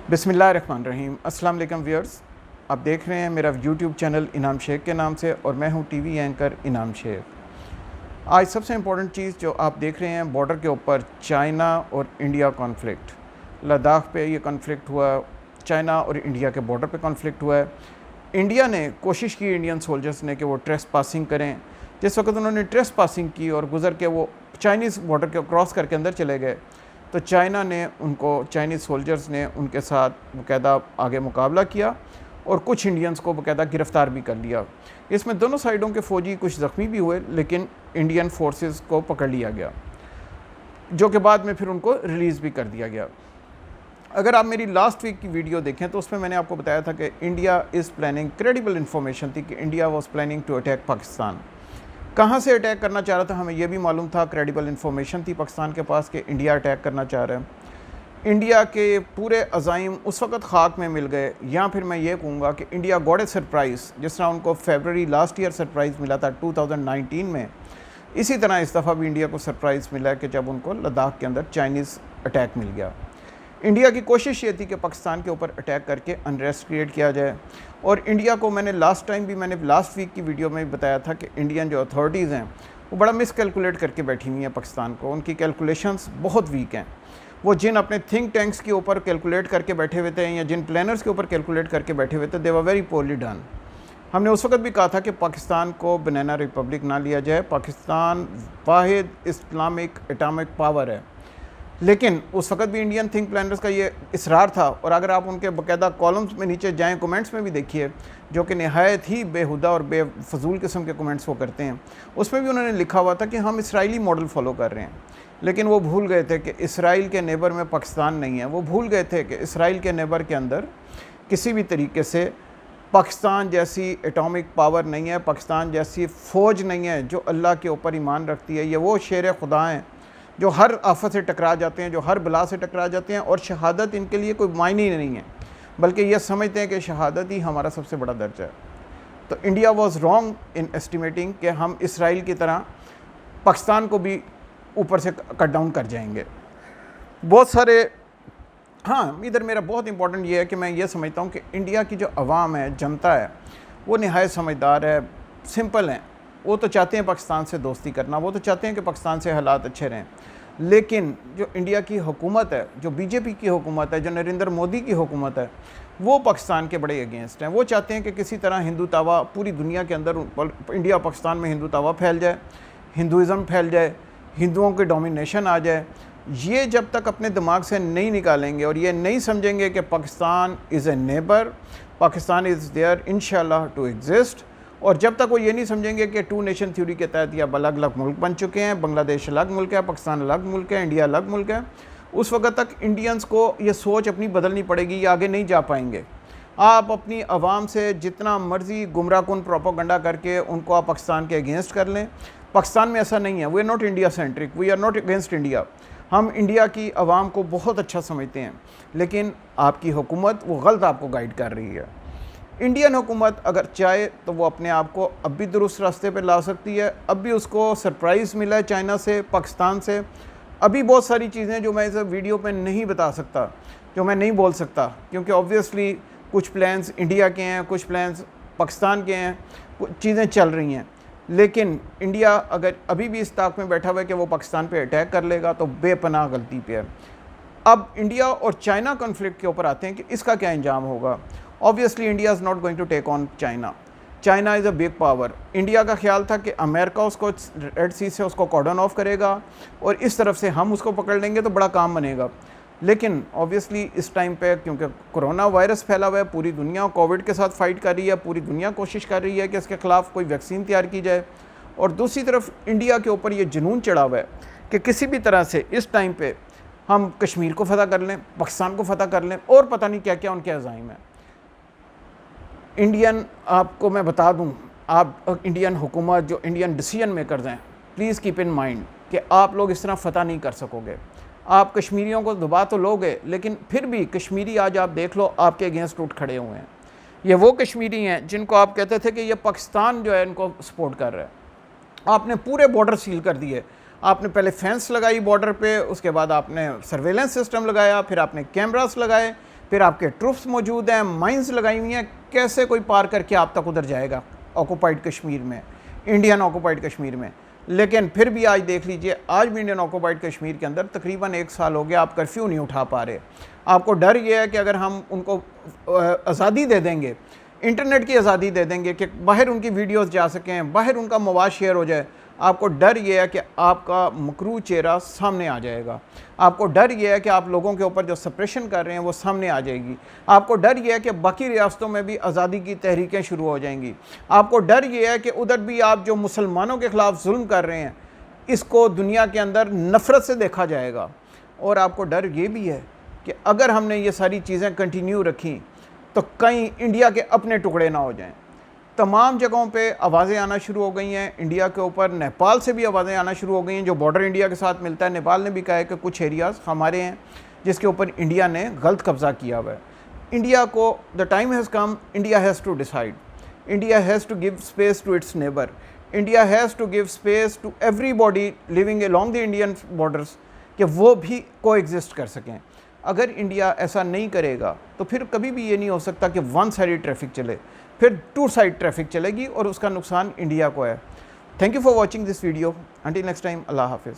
बिस्मिल्लाहिर्रहमानिर्रहीम। अस्सलाम वालेकुम व्यूअर्स, आप देख रहे हैं मेरा यूट्यूब चैनल इनाम शेख के नाम से और मैं हूं टीवी एंकर इनाम शेख। आज सबसे इम्पोर्टेंट चीज़ जो आप देख रहे हैं, बॉर्डर के ऊपर चाइना और इंडिया कॉन्फ्लिक्ट, लद्दाख पे ये कॉन्फ्लिक्ट हुआ, चाइना और इंडिया के बॉर्डर पे कॉन्फ्लिक्ट हुआ है। इंडिया ने कोशिश की इंडियन सोल्जर्स ने कि वो ट्रेस पासिंग करें। जिस वक्त उन्होंने ट्रेस पासिंग की और गुजर के वो चाइनीज़ बॉर्डर के क्रॉस करके अंदर चले गए, तो चाइना ने चाइनीज़ सोल्जर्स ने उनके साथ बाकायदा आगे मुकाबला किया और कुछ इंडियंस को बाकायदा गिरफ़्तार भी कर लिया। इसमें दोनों साइडों के फ़ौजी कुछ ज़ख्मी भी हुए, लेकिन इंडियन फोर्सेस को पकड़ लिया गया, जो कि बाद में फिर उनको रिलीज़ भी कर दिया गया। अगर आप मेरी लास्ट वीक की वीडियो देखें तो उसमें मैंने आपको बताया था कि India is planning, credible information थी कि India was planning to attack Pakistan. कहाँ से अटैक करना चाह रहा था हमें यह भी मालूम था, क्रेडिबल इन्फॉर्मेशन थी पाकिस्तान के पास कि इंडिया अटैक करना चाह रहा है। इंडिया के पूरे अज़ाइम उस वक़्त खाक में मिल गए, या फिर मैं ये कहूँगा कि इंडिया गॉट ए सरप्राइज़। जिस तरह उनको फरवरी लास्ट ईयर सरप्राइज़ मिला था 2019 में, इसी तरह इस दफ़ा भी इंडिया को सरप्राइज़ मिला है कि जब उनको लद्दाख के अंदर चाइनीज़ अटैक मिल गया। इंडिया की कोशिश ये थी कि पाकिस्तान के ऊपर अटैक करके अनरेस्ट क्रिएट किया जाए। और इंडिया को मैंने लास्ट वीक की वीडियो में भी बताया था कि इंडियन जो अथॉरिटीज़ हैं वो बड़ा मिस कैलकुलेट करके बैठी हुई हैं पाकिस्तान को। उनकी कैलकुलेशंस बहुत वीक हैं। वो जिन अपने थिंक टैंक्स के ऊपर कैलकुलेट करके बैठे हुए थे या जिन प्लानर्स के ऊपर कैलकुलेट करके बैठे हुए थे, दे वर वेरी पोरली डन। हमने उस वक्त भी कहा था कि पाकिस्तान को बनाना रिपब्लिक ना लिया जाए, पाकिस्तान वाहिद इस्लामिक एटॉमिक पावर है। लेकिन उस वक्त भी इंडियन थिंक प्लानर्स का ये इसरार था। और अगर आप उनके बाकायदा कॉलम्स में नीचे जाएं, कमेंट्स में भी देखिए, जो कि नहायत ही बेहुदा और बेफजूल किस्म के कमेंट्स वो करते हैं, उसमें भी उन्होंने लिखा हुआ था कि हम इसराइली मॉडल फॉलो कर रहे हैं। लेकिन वो भूल गए थे कि इसराइल के नेबर में पाकिस्तान नहीं है। वो भूल गए थे कि इसराइल के नेबर के अंदर किसी भी तरीके से पाकिस्तान जैसी एटॉमिक पावर नहीं है, पाकिस्तान जैसी फ़ौज नहीं है जो अल्लाह के ऊपर ईमान रखती है। ये वो शेर खुदा हैं जो हर आफत से टकरा जाते हैं, जो हर बला से टकरा जाते हैं, और शहादत इनके लिए कोई मायने ही नहीं है, बल्कि यह समझते हैं कि शहादत ही हमारा सबसे बड़ा दर्जा है। तो India was wrong in estimating कि हम इसराइल की तरह पाकिस्तान को भी ऊपर से कट डाउन कर जाएंगे। बहुत सारे इधर मेरा बहुत इंपॉर्टेंट ये है कि मैं ये समझता हूँ कि इंडिया की जो अवाम है, जनता है, वो नहायत समझदार है, सिंपल है। वो तो चाहते हैं पाकिस्तान से दोस्ती करना, वो तो चाहते हैं कि पाकिस्तान से हालात अच्छे रहें। लेकिन जो इंडिया की हुकूमत है, जो बीजेपी की हुकूमत है, जो नरेंद्र मोदी की हुकूमत है, वो पाकिस्तान के बड़े अगेंस्ट हैं। वो चाहते हैं कि किसी तरह हिंदू तावा पूरी दुनिया के अंदर, इंडिया पाकिस्तान में हिंदू तावा फैल जाए, हिंदुज़म फैल जाए, हिंदुओं की डोमिनेशन आ जाए। ये जब तक अपने दिमाग से नहीं निकालेंगे और ये नहीं समझेंगे कि Pakistan is a neighbour, Pakistan is there इंशाल्लाह टू एग्जिस्ट, और जब तक वो ये नहीं समझेंगे कि टू नेशन थ्योरी के तहत या अलग अलग मुल्क बन चुके हैं, बांग्लादेश अलग मुल्क है, पाकिस्तान अलग मुल्क है, इंडिया अलग मुल्क है, उस वक्त तक इंडियंस को ये सोच अपनी बदलनी पड़ेगी। ये आगे नहीं जा पाएंगे। आप अपनी आवाम से जितना मर्ज़ी गुमराहकुन प्रोपोगंडा करके उनको आप पाकिस्तान के अगेंस्ट कर लें, पाकिस्तान में ऐसा नहीं है। We are not India centric, we are not against India. हम इंडिया की आवाम को बहुत अच्छा समझते हैं, लेकिन आपकी हुकूमत वो गलत आपको गाइड कर रही है। इंडियन हुकूमत अगर चाहे तो वो अपने आप को अब भी दुरुस्त रास्ते पर ला सकती है। अब भी उसको सरप्राइज़ मिला है चाइना से, पाकिस्तान से। अभी बहुत सारी चीज़ें जो मैं इस वीडियो पे नहीं बता सकता, जो मैं नहीं बोल सकता, क्योंकि ऑब्वियसली कुछ प्लान्स इंडिया के हैं, कुछ प्लान्स पाकिस्तान के हैं, कुछ चीज़ें चल रही हैं। लेकिन इंडिया अगर अभी भी इस ताक में बैठा हुआ है कि वो पाकिस्तान पे अटैक कर लेगा, तो बेपनाह गलती पे है। अब इंडिया और चाइना कॉन्फ्लिक्ट के ऊपर आते हैं कि इसका क्या अंजाम होगा। Obviously India is not going to take on China. China is a big power. India का ख्याल था कि अमेरिका उसको रेड सी से उसको कॉर्डन ऑफ करेगा और इस तरफ से हम उसको पकड़ लेंगे तो बड़ा काम बनेगा। लेकिन ऑब्वियसली इस टाइम पे क्योंकि कोरोना वायरस फैला हुआ है, पूरी दुनिया कोविड के साथ फाइट कर रही है, पूरी दुनिया कोशिश कर रही है कि इसके ख़िलाफ़ कोई वैक्सीन तैयार की जाए, और दूसरी तरफ इंडिया के ऊपर ये जुनून चढ़ा हुआ है कि किसी भी तरह से इस टाइम पे हम कश्मीर को फ़तह कर लें, पाकिस्तान को फ़तह कर लें, और पता नहीं क्या क्या उनके अज़ाइम है। इंडियन, आपको मैं बता दूं, आप इंडियन हुकूमत जो इंडियन डिसीजन मेकर्स हैं, प्लीज़ कीप इन माइंड कि आप लोग इस तरह फ़तह नहीं कर सकोगे। आप कश्मीरियों को दबा तो लोगे, लेकिन फिर भी कश्मीरी आज आप देख लो आपके अगेंस्ट उठ खड़े हुए हैं। ये वो कश्मीरी हैं जिनको आप कहते थे कि ये पाकिस्तान जो है इनको सपोर्ट कर रहा है। आपने पूरे बॉर्डर सील कर दिए। आपने पहले फेंस लगाई बॉर्डर पे, उसके बाद आपने सर्वेलेंस सिस्टम लगाया, फिर आपने कैमरास लगाए, फिर आपके ट्रूप्स मौजूद हैं, माइंस लगाई हुई हैं, कैसे कोई पार करके आप तक उधर जाएगा ऑक्यूपाइड कश्मीर में, इंडियन ऑक्यूपाइड कश्मीर में। लेकिन फिर भी आज देख लीजिए, आज भी इंडियन ऑक्यूपाइड कश्मीर के अंदर तकरीबन 1 साल हो गया आप कर्फ्यू नहीं उठा पा रहे। आपको डर ये है कि अगर हम उनको आज़ादी दे देंगे, इंटरनेट की आज़ादी दे देंगे कि बाहर उनकी वीडियोस जा सकें, बाहर उनका मवाद शेयर हो जाए, आपको डर ये है कि आपका मकरू चेहरा सामने आ जाएगा। आपको डर ये है कि आप लोगों के ऊपर जो सप्रेशन कर रहे हैं वो सामने आ जाएगी। आपको डर ये है कि बाकी रियासतों में भी आज़ादी की तहरीकें शुरू हो जाएंगी। आपको डर ये है कि उधर भी आप जो मुसलमानों के ख़िलाफ़ जुल्म कर रहे हैं, इसको दुनिया के अंदर नफ़रत से देखा जाएगा। और आपको डर ये भी है कि अगर हमने ये सारी चीज़ें कंटिन्यू रखी तो कहीं इंडिया के अपने टुकड़े ना हो जाएं। तमाम जगहों पे आवाज़ें आना शुरू हो गई हैं इंडिया के ऊपर। नेपाल से भी आवाज़ें आना शुरू हो गई हैं, जो बॉर्डर इंडिया के साथ मिलता है। नेपाल ने भी कहा है कि कुछ एरियाज़ हमारे हैं जिसके ऊपर इंडिया ने गलत कब्ज़ा किया हुआ है। इंडिया को the time has come, India has to decide, India has to give space to its neighbour, India has to give space to everybody living along the Indian borders, कि वो भी को एग्जिस्ट कर सकें। अगर इंडिया ऐसा नहीं करेगा तो फिर कभी भी ये नहीं हो सकता कि वन साइड ट्रैफिक चले, फिर टू साइड ट्रैफिक चलेगी और उसका नुकसान इंडिया को है। Thank you for watching this video. Until next time, अल्लाह हाफिज़।